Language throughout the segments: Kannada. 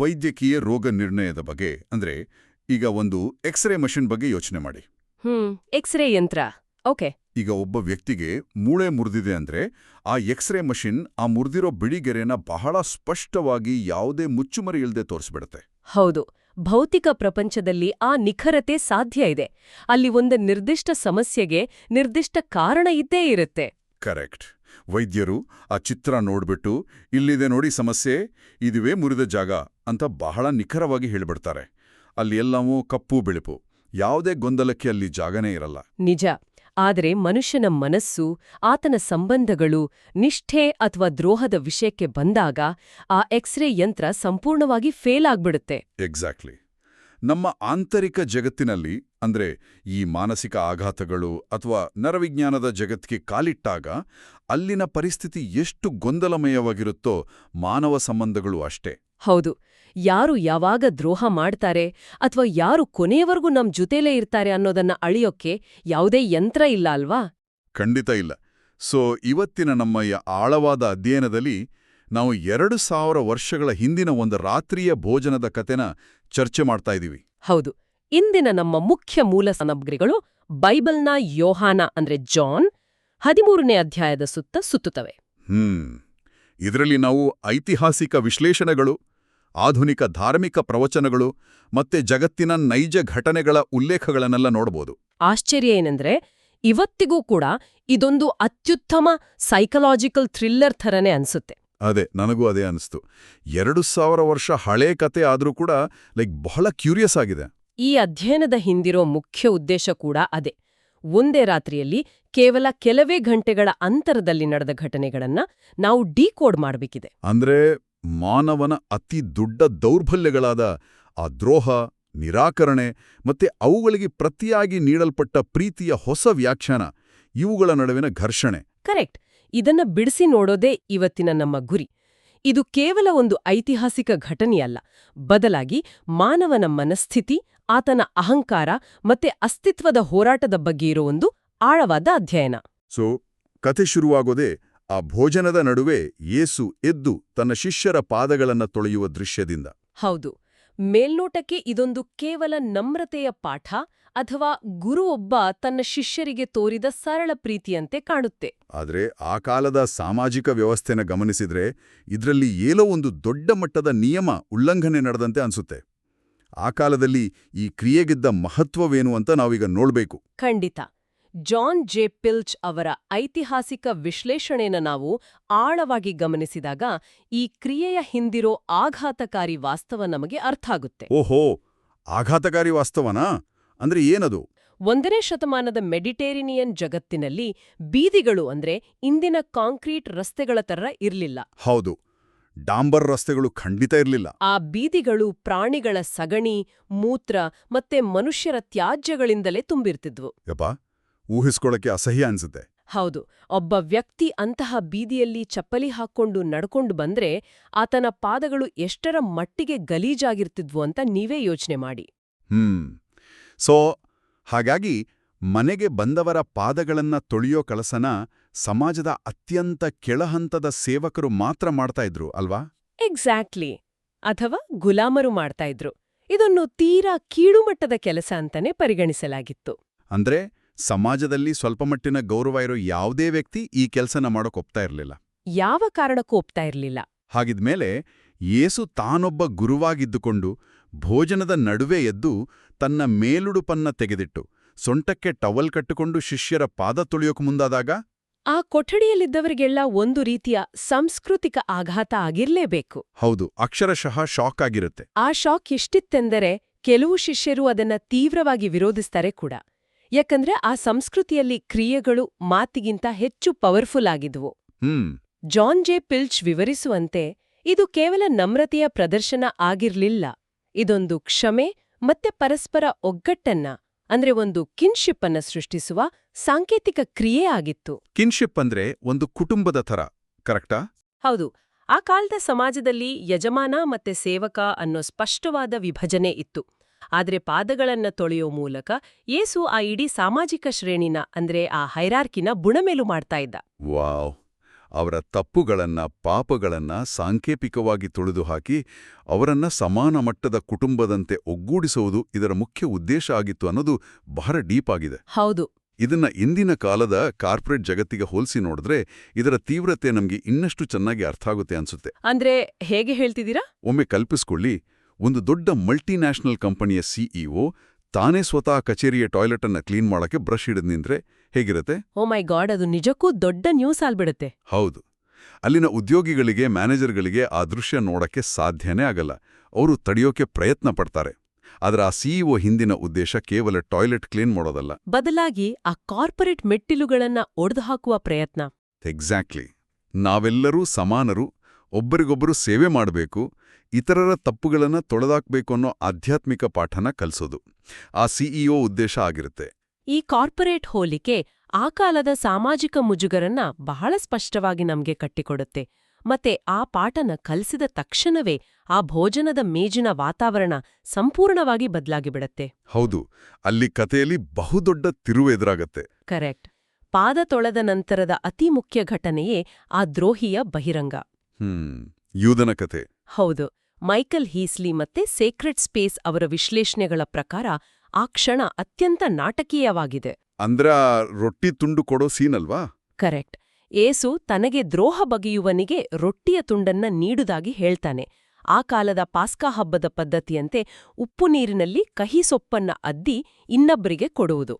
ವೈದ್ಯಕೀಯ ರೋಗ ನಿರ್ಣಯದ ಬಗ್ಗೆ ಅಂದ್ರೆ ಈಗ ಒಂದು ಎಕ್ಸ್ರೇ ಮಷಿನ್ ಬಗ್ಗೆ ಯೋಚನೆ ಮಾಡಿ. ಎಕ್ಸ್ರೇ ಯಂತ್ರ. ಓಕೆ. ಈಗ ಒಬ್ಬ ವ್ಯಕ್ತಿಗೆ ಮೂಳೆ ಮುರಿದಿದೆ ಅಂದ್ರೆ ಆ ಎಕ್ಸ್ರೇ ಮಷಿನ್ ಆ ಮುರಿದಿರೋ ಬಿಳಿಗೆರೆನ ಬಹಳ ಸ್ಪಷ್ಟವಾಗಿ ಯಾವುದೇ ಮುಚ್ಚುಮರೆ ಇಲ್ಲದೆ ತೋರಿಸ್ಬಿಡುತ್ತೆ. ಹೌದು. ಭೌತಿಕ ಪ್ರಪಂಚದಲ್ಲಿ ಆ ನಿಖರತೆ ಸಾಧ್ಯ ಇದೆ. ಅಲ್ಲಿ ಒಂದು ನಿರ್ದಿಷ್ಟ ಸಮಸ್ಯೆಗೆ ನಿರ್ದಿಷ್ಟ ಕಾರಣ ಇದ್ದೇ ಇರುತ್ತೆ. ಕರೆಕ್ಟ್. ವೈದ್ಯರು ಆ ಚಿತ್ರ ನೋಡ್ಬಿಟ್ಟು ಇಲ್ಲಿದೆ ನೋಡಿ ಸಮಸ್ಯೆ, ಇದುವೇ ಮುರಿದ ಜಾಗ ಅಂತ ಬಹಳ ನಿಖರವಾಗಿ ಹೇಳ್ಬಿಡ್ತಾರೆ. ಅಲ್ಲಿ ಎಲ್ಲವೂ ಕಪ್ಪು ಬಿಳುಪು, ಯಾವುದೇ ಗೊಂದಲಕ್ಕೆ ಅಲ್ಲಿ ಜಾಗನೇ ಇರಲ್ಲ. ನಿಜ. ಆದರೆ ಮನುಷ್ಯನ ಮನಸ್ಸು, ಆತನ ಸಂಬಂಧಗಳು, ನಿಷ್ಠೆ ಅಥವಾ ದ್ರೋಹದ ವಿಷಯಕ್ಕೆ ಬಂದಾಗ ಆ ಎಕ್ಸ್ರೇ ಯಂತ್ರ ಸಂಪೂರ್ಣವಾಗಿ ಫೇಲ್ ಆಗ್ಬಿಡುತ್ತೆ. ಎಕ್ಸಾಕ್ಟ್ಲಿ. ನಮ್ಮ ಆಂತರಿಕ ಜಗತ್ತಿನಲ್ಲಿ ಅಂದ್ರೆ ಈ ಮಾನಸಿಕ ಆಘಾತಗಳು ಅಥವಾ ನರವಿಜ್ಞಾನದ ಜಗತ್ತಿಗೆ ಕಾಲಿಟ್ಟಾಗ ಅಲ್ಲಿನ ಪರಿಸ್ಥಿತಿ ಎಷ್ಟು ಗೊಂದಲಮಯವಾಗಿರುತ್ತೋ ಮಾನವ ಸಂಬಂಧಗಳು ಅಷ್ಟೇ. ಹೌದು. ಯಾರು ಯಾವಾಗ ದ್ರೋಹ ಮಾಡ್ತಾರೆ ಅಥವಾ ಯಾರು ಕೊನೆಯವರೆಗೂ ನಮ್ ಜೊತೆಲೇ ಇರ್ತಾರೆ ಅನ್ನೋದನ್ನ ಅಳಿಯೋಕ್ಕೆ ಯಾವುದೇ ಯಂತ್ರ ಇಲ್ಲ ಅಲ್ವಾ? ಖಂಡಿತ ಇಲ್ಲ. ಸೊ ಇವತ್ತಿನ ನಮ್ಮ ಈ ಆಳವಾದ ಅಧ್ಯಯನದಲ್ಲಿ ನಾವು 2000 ವರ್ಷಗಳ ಹಿಂದಿನ ಒಂದು ರಾತ್ರಿಯ ಭೋಜನದ ಕತೆನ ಚರ್ಚೆ ಮಾಡ್ತಾ ಇದ್ದೀವಿ. ಹೌದು. ಇಂದಿನ ನಮ್ಮ ಮುಖ್ಯ ಮೂಲ ಸಾಮಗ್ರಿಗಳು ಬೈಬಲ್ನ ಯೋಹಾನ ಅಂದ್ರೆ ಜಾನ್ 13ನೇ ಅಧ್ಯಾಯದ ಸುತ್ತ ಸುತ್ತುತ್ತವೆ. ಇದರಲ್ಲಿ ನಾವು ಐತಿಹಾಸಿಕ ವಿಶ್ಲೇಷಣೆಗಳು, ಆಧುನಿಕ ಧಾರ್ಮಿಕ ಪ್ರವಚನಗಳು ಮತ್ತೆ ಜಗತ್ತಿನ ನೈಜ ಘಟನೆಗಳ ಉಲ್ಲೇಖಗಳನ್ನೆಲ್ಲ ನೋಡಬಹುದು. ಆಶ್ಚರ್ಯ ಏನಂದ್ರೆ ಇವತ್ತಿಗೂ ಕೂಡ ಇದೊಂದು ಅತ್ಯುತ್ತಮ ಸೈಕಲಾಜಿಕಲ್ ಥ್ರಿಲ್ಲರ್ ಥರನೇ ಅನ್ಸುತ್ತೆ. ಅದೇ, ನನಗೂ ಅದೇ ಅನಿಸ್ತು. 2000 ವರ್ಷ ಹಳೇ ಕತೆ ಆದ್ರೂ ಕೂಡ ಬಹಳ ಕ್ಯೂರಿಯಸ್ ಆಗಿದೆ. ಈ ಅಧ್ಯಯನದ ಹಿಂದಿರೋ ಮುಖ್ಯ ಉದ್ದೇಶ ಕೂಡ ಅದೇ. ಒಂದೇ ರಾತ್ರಿಯಲ್ಲಿ ಕೇವಲ ಕೆಲವೇ ಗಂಟೆಗಳ ಅಂತರದಲ್ಲಿ ನಡೆದ ಘಟನೆಗಳನ್ನ ನಾವು ಡಿಕೋಡ್ ಮಾಡಬೇಕಿದೆ. ಅಂದ್ರೆ ಮಾನವನ ಅತಿ ದೊಡ್ಡ ದೌರ್ಬಲ್ಯಗಳಾದ ಆ ದ್ರೋಹ, ನಿರಾಕರಣೆ ಮತ್ತೆ ಅವುಗಳಿಗೆ ಪ್ರತಿಯಾಗಿ ನೀಡಲ್ಪಟ್ಟ ಪ್ರೀತಿಯ ಹೊಸ ವ್ಯಾಖ್ಯಾನ, ಇವುಗಳ ನಡುವಿನ ಘರ್ಷಣೆ. ಕರೆಕ್ಟ್. ಇದನ್ನ ಬಿಡಿಸಿ ನೋಡೋದೇ ಇವತ್ತಿನ ನಮ್ಮ ಗುರಿ. ಇದು ಕೇವಲ ಒಂದು ಐತಿಹಾಸಿಕ ಘಟನೆಯಲ್ಲ, ಬದಲಾಗಿ ಮಾನವನ ಮನಸ್ಥಿತಿ, ಆತನ ಅಹಂಕಾರ ಮತ್ತೆ ಅಸ್ತಿತ್ವದ ಹೋರಾಟದ ಬಗ್ಗೆ ಇರೋ ಒಂದು ಆಳವಾದ ಅಧ್ಯಯನ. ಸೊ ಕಥೆ ಶುರುವಾಗೋದೇ ಆ ಭೋಜನದ ನಡುವೆ ಯೇಸು ಎದ್ದು ತನ್ನ ಶಿಷ್ಯರ ಪಾದಗಳನ್ನ ತೊಳೆಯುವ ದೃಶ್ಯದಿಂದ. ಹೌದು. ಮೇಲ್ನೋಟಕ್ಕೆ ಇದೊಂದು ಕೇವಲ ನಮ್ರತೆಯ ಪಾಠ ಅಥವಾ ಗುರು ಒಬ್ಬ ತನ್ನ ಶಿಷ್ಯರಿಗೆ ತೋರಿದ ಸರಳ ಪ್ರೀತಿಯಂತೆ ಕಾಣುತ್ತೆ. ಆದ್ರೆ ಆ ಕಾಲದ ಸಾಮಾಜಿಕ ವ್ಯವಸ್ಥೆನ ಗಮನಿಸಿದ್ರೆ ಇದರಲ್ಲಿ ಏನೋ ಒಂದು ದೊಡ್ಡ ಮಟ್ಟದ ನಿಯಮ ಉಲ್ಲಂಘನೆ ನಡೆದಂತೆ ಅನ್ಸುತ್ತೆ. ಆ ಕಾಲದಲ್ಲಿ ಈ ಕ್ರಿಯೆಗಿದ್ದ ಮಹತ್ವವೇನು ಅಂತ ನಾವೀಗ ನೋಡ್ಬೇಕು. ಖಂಡಿತ. ಜಾನ್ ಜೆ ಪಿಲ್ಚ್ ಅವರ ಐತಿಹಾಸಿಕ ವಿಶ್ಲೇಷಣೆನ ನಾವು ಆಳವಾಗಿ ಗಮನಿಸಿದಾಗ ಈ ಕ್ರಿಯೆಯ ಹಿಂದಿರೋ ಆಘಾತಕಾರಿ ವಾಸ್ತವ ನಮಗೆ ಅರ್ಥ ಆಗುತ್ತೆ. ಓಹೋ, ಆಘಾತಕಾರಿ ವಾಸ್ತವನಾ? ಅಂದ್ರೆ ಏನದು? 1ನೇ ಶತಮಾನದ ಮೆಡಿಟೇರಿನಿಯನ್ ಜಗತ್ತಿನಲ್ಲಿ ಬೀದಿಗಳು ಅಂದ್ರೆ ಇಂದಿನ ಕಾಂಕ್ರೀಟ್ ರಸ್ತೆಗಳ ತರ ಇರ್ಲಿಲ್ಲ. ಹೌದು, ಡಾಂಬರ್ ರಸ್ತೆಗಳು ಖಂಡಿತ ಇರ್ಲಿಲ್ಲ. ಆ ಬೀದಿಗಳು ಪ್ರಾಣಿಗಳ ಸಗಣಿ, ಮೂತ್ರ ಮತ್ತೆ ಮನುಷ್ಯರ ತ್ಯಾಜ್ಯಗಳಿಂದಲೇ ತುಂಬಿರ್ತಿದ್ವು. ಯಪ್ಪ, ಊಹಿಸ್ಕೊಳಕ್ಕೆ ಅಸಹ್ಯ ಅನ್ಸುತ್ತೆ. ಹೌದು. ಒಬ್ಬ ವ್ಯಕ್ತಿ ಅಂತಹ ಬೀದಿಯಲ್ಲಿ ಚಪ್ಪಲಿ ಹಾಕ್ಕೊಂಡು ನಡ್ಕೊಂಡು ಬಂದ್ರೆ ಆತನ ಪಾದಗಳು ಎಷ್ಟರ ಮಟ್ಟಿಗೆ ಗಲೀಜಾಗಿರ್ತಿದ್ವು ಅಂತ ನೀವೇ ಯೋಚನೆ ಮಾಡಿ. ಸೊ ಹಾಗಾಗಿ ಮನೆಗೆ ಬಂದವರ ಪಾದಗಳನ್ನ ತೊಳೆಯೋ ಕೆಲಸನ ಸಮಾಜದ ಅತ್ಯಂತ ಕೆಳಹಂತದ ಸೇವಕರು ಮಾತ್ರ ಮಾಡ್ತಾ ಇದ್ರು ಅಲ್ವಾ? ಎಕ್ಸಾಕ್ಟ್ಲಿ. ಅಥವಾ ಗುಲಾಮರು ಮಾಡ್ತಾ ಇದ್ರು. ಇದನ್ನು ತೀರಾ ಕೀಳುಮಟ್ಟದ ಕೆಲಸ ಅಂತಾನೆ ಪರಿಗಣಿಸಲಾಗಿತ್ತು. ಅಂದ್ರೆ ಸಮಾಜದಲ್ಲಿ ಸ್ವಲ್ಪ ಮಟ್ಟಿನ ಗೌರವ ಇರೋ ಯಾವುದೇ ವ್ಯಕ್ತಿ ಈ ಕೆಲಸನ ಮಾಡೋಕೊಪ್ತಾ ಇರಲಿಲ್ಲ. ಯಾವ ಕಾರಣಕ್ಕೂ ಒಪ್ತಾ ಇರಲಿಲ್ಲ. ಹಾಗಿದ್ಮೇಲೆ ಯೇಸು ತಾನೊಬ್ಬ ಗುರುವಾಗಿದ್ದುಕೊಂಡು ಭೋಜನದ ನಡುವೆ ಎದ್ದು ತನ್ನ ಮೇಲುಡುಪನ್ನ ತೆಗೆದಿಟ್ಟು ಸೊಂಟಕ್ಕೆ ಟವಲ್ ಕಟ್ಟಿಕೊಂಡು ಶಿಷ್ಯರ ಪಾದ ತುಳಿಯೋಕೆ ಮುಂದಾದಾಗ ಆ ಕೊಠಡಿಯಲ್ಲಿದ್ದವರಿಗೆಲ್ಲ ಒಂದು ರೀತಿಯ ಸಾಂಸ್ಕೃತಿಕ ಆಘಾತ ಆಗಿರ್ಲೇಬೇಕು. ಹೌದು, ಅಕ್ಷರಶಃ ಶಾಕ್ ಆಗಿರುತ್ತೆ. ಆ ಶಾಕ್ ಎಷ್ಟಿತ್ತೆಂದರೆ ಕೆಲವು ಶಿಷ್ಯರು ಅದನ್ನ ತೀವ್ರವಾಗಿ ವಿರೋಧಿಸ್ತಾರೆ ಕೂಡ. ಯಾಕಂದ್ರೆ ಆ ಸಂಸ್ಕೃತಿಯಲ್ಲಿ ಕ್ರಿಯೆಗಳು ಮಾತಿಗಿಂತ ಹೆಚ್ಚು ಪವರ್ಫುಲ್ ಆಗಿದ್ವು. ಜಾನ್ ಜೆ ಪಿಲ್ಚ್ ವಿವರಿಸುವಂತೆ ಇದು ಕೇವಲ ನಮ್ರತೆಯ ಪ್ರದರ್ಶನ ಆಗಿರ್ಲಿಲ್ಲ. ಇದೊಂದು ಕ್ಷಮೆ ಮತ್ತೆ ಪರಸ್ಪರ ಒಗ್ಗಟ್ಟನ್ನ ಅಂದ್ರೆ ಒಂದು ಕಿನ್ಶಿಪ್ ಅನ್ನ ಸೃಷ್ಟಿಸುವ ಸಾಂಕೇತಿಕ ಕ್ರಿಯೆ ಆಗಿತ್ತು. ಕಿನ್ಶಿಪ್ ಅಂದ್ರೆ ಒಂದು ಕುಟುಂಬದ ಥರ, ಕರೆಕ್ಟಾ? ಹೌದು. ಆ ಕಾಲದ ಸಮಾಜದಲ್ಲಿ ಯಜಮಾನ ಮತ್ತೆ ಸೇವಕ ಅನ್ನೋ ಸ್ಪಷ್ಟವಾದ ವಿಭಜನೆ ಇತ್ತು. ಆದ್ರೆ ಪಾದಗಳನ್ನ ತೊಳೆಯೋ ಮೂಲಕ ಯೇಸು ಆ ಇಡೀ ಸಾಮಾಜಿಕ ಶ್ರೇಣಿನ ಅಂದ್ರೆ ಆ ಹೈರಾರ್ಕಿನ ಬುಣಮೇಲು ಮಾಡ್ತಾ ಇದ್ದ. ವಾವ್! ಅವರ ತಪ್ಪುಗಳನ್ನ ಪಾಪಗಳನ್ನ ಸಾಂಕೇತಿಕವಾಗಿ ತೊಳೆದುಹಾಕಿ ಅವರನ್ನ ಸಮಾನ ಮಟ್ಟದ ಕುಟುಂಬದಂತೆ ಒಗ್ಗೂಡಿಸುವುದು ಇದರ ಮುಖ್ಯ ಉದ್ದೇಶ ಆಗಿತ್ತು ಅನ್ನೋದು ಬಹಳ ಡೀಪ್ ಆಗಿದೆ. ಹೌದು. ಇದನ್ನ ಇಂದಿನ ಕಾಲದ ಕಾರ್ಪೊರೇಟ್ ಜಗತ್ತಿಗೆ ಹೋಲಿಸಿ ನೋಡಿದ್ರೆ ಇದರ ತೀವ್ರತೆ ನಮ್ಗೆ ಇನ್ನಷ್ಟು ಚೆನ್ನಾಗಿ ಅರ್ಥ ಆಗುತ್ತೆ ಅನ್ಸುತ್ತೆ. ಅಂದ್ರೆ ಹೇಗೆ ಹೇಳ್ತಿದ್ದೀರಾ? ಒಮ್ಮೆ ಕಲ್ಪಿಸ್ಕೊಳ್ಳಿ, ಒಂದು ದೊಡ್ಡ ಮಲ್ಟಿನ್ಯಾಷನಲ್ ಕಂಪನಿಯ ಸಿಇಒ ತಾನೇ ಸ್ವತಃ ಕಚೇರಿಯ ಟಾಯ್ಲೆಟ್ ಅನ್ನ ಕ್ಲೀನ್ ಮಾಡಕ್ಕೆ ಬ್ರಷ್ ಹಿಡಿದು ನಿಂತ್ರೆ ಹೇಗಿರುತ್ತೆ? ಓ ಮೈ ಗಾಡ್, ಅದು ನಿಜಕ್ಕೂ ದೊಡ್ಡ ನ್ಯೂಸ್ ಆಗ್ಬಿಡುತ್ತೆ. ಹೌದು. ಅಲ್ಲಿನ ಉದ್ಯೋಗಿಗಳಿಗೆ, ಮ್ಯಾನೇಜರ್ಗಳಿಗೆ ಆ ದೃಶ್ಯ ನೋಡಕ್ಕೆ ಸಾಧ್ಯನೇ ಆಗಲ್ಲ. ಅವರು ತಡೆಯೋಕೆ ಪ್ರಯತ್ನ ಪಡ್ತಾರೆ. ಆದ್ರೆ ಆ ಸಿಇಒ ಹಿಂದಿನ ಉದ್ದೇಶ ಕೇವಲ ಟಾಯ್ಲೆಟ್ ಕ್ಲೀನ್ ಮಾಡೋದಲ್ಲ. ಬದಲಾಗಿ ಆ ಕಾರ್ಪೊರೇಟ್ ಮೆಟ್ಟಿಲುಗಳನ್ನ ಒಡೆದುಹಾಕುವ ಪ್ರಯತ್ನ. ಎಕ್ಸಾಕ್ಟ್ಲಿ. ನಾವೆಲ್ಲರೂ ಸಮಾನರು, ಒಬ್ಬರಿಗೊಬ್ಬರು ಸೇವೆ ಮಾಡಬೇಕು, ಇತರರ ತಪ್ಪುಗಳನ್ನ ತೊಳೆದಾಕ್ಬೇಕು ಅನ್ನೋ ಆಧ್ಯಾತ್ಮಿಕ ಪಾಠನ ಕಲಿಸೋದು ಆ ಸಿಇಒ ಉದ್ದೇಶ ಆಗಿರುತ್ತೆ. ಈ ಕಾರ್ಪೊರೇಟ್ ಹೋಲಿಕೆ ಆ ಕಾಲದ ಸಾಮಾಜಿಕ ಮುಜುಗರನ್ನ ಬಹಳ ಸ್ಪಷ್ಟವಾಗಿ ನಮ್ಗೆ ಕಟ್ಟಿಕೊಡುತ್ತೆ. ಮತ್ತೆ ಆ ಪಾಠನ ಕಲಿಸಿದ ತಕ್ಷಣವೇ ಆ ಭೋಜನದ ಮೇಜಿನ ವಾತಾವರಣ ಸಂಪೂರ್ಣವಾಗಿ ಬದಲಾಗಿಬಿಡತ್ತೆ. ಹೌದು, ಅಲ್ಲಿ ಕಥೆಯಲ್ಲಿ ಬಹುದೊಡ್ಡ ತಿರುವು ಎದುರಾಗತ್ತೆ. ಕರೆಕ್ಟ್. ಪಾದ ತೊಳೆದ ನಂತರದ ಅತಿ ಮುಖ್ಯ ಘಟನೆಯೇ ಆ ದ್ರೋಹಿಯ ಬಹಿರಂಗ. ಯೂದನ ಕಥೆ. ಹೌದು. ಮೈಕಲ್ ಹೀಸ್ಲಿ ಮತ್ತೆ ಸೇಕ್ರೆಡ್ ಸ್ಪೇಸ್ ಅವರ ವಿಶ್ಲೇಷಣೆಗಳ ಪ್ರಕಾರ ಆ ಕ್ಷಣ ಅತ್ಯಂತ ನಾಟಕೀಯವಾಗಿದೆ. ಅಂದ್ರ ರೊಟ್ಟಿ ತುಂಡು ಕೊಡೋ ಸೀನಲ್ವಾ? ಕರೆಕ್ಟ್. ಏಸು ತನಗೆ ದ್ರೋಹ ಬಗೆಯುವನಿಗೆ ರೊಟ್ಟಿಯ ತುಂಡನ್ನ ನೀಡುದಾಗಿ ಹೇಳ್ತಾನೆ. ಆ ಕಾಲದ ಪಾಸ್ಕಾ ಹಬ್ಬದ ಪದ್ಧತಿಯಂತೆ ಉಪ್ಪು ನೀರಿನಲ್ಲಿ ಕಹಿ ಸೊಪ್ಪನ್ನ ಅದ್ದಿ ಇನ್ನೊಬ್ಬರಿಗೆ ಕೊಡುವುದು.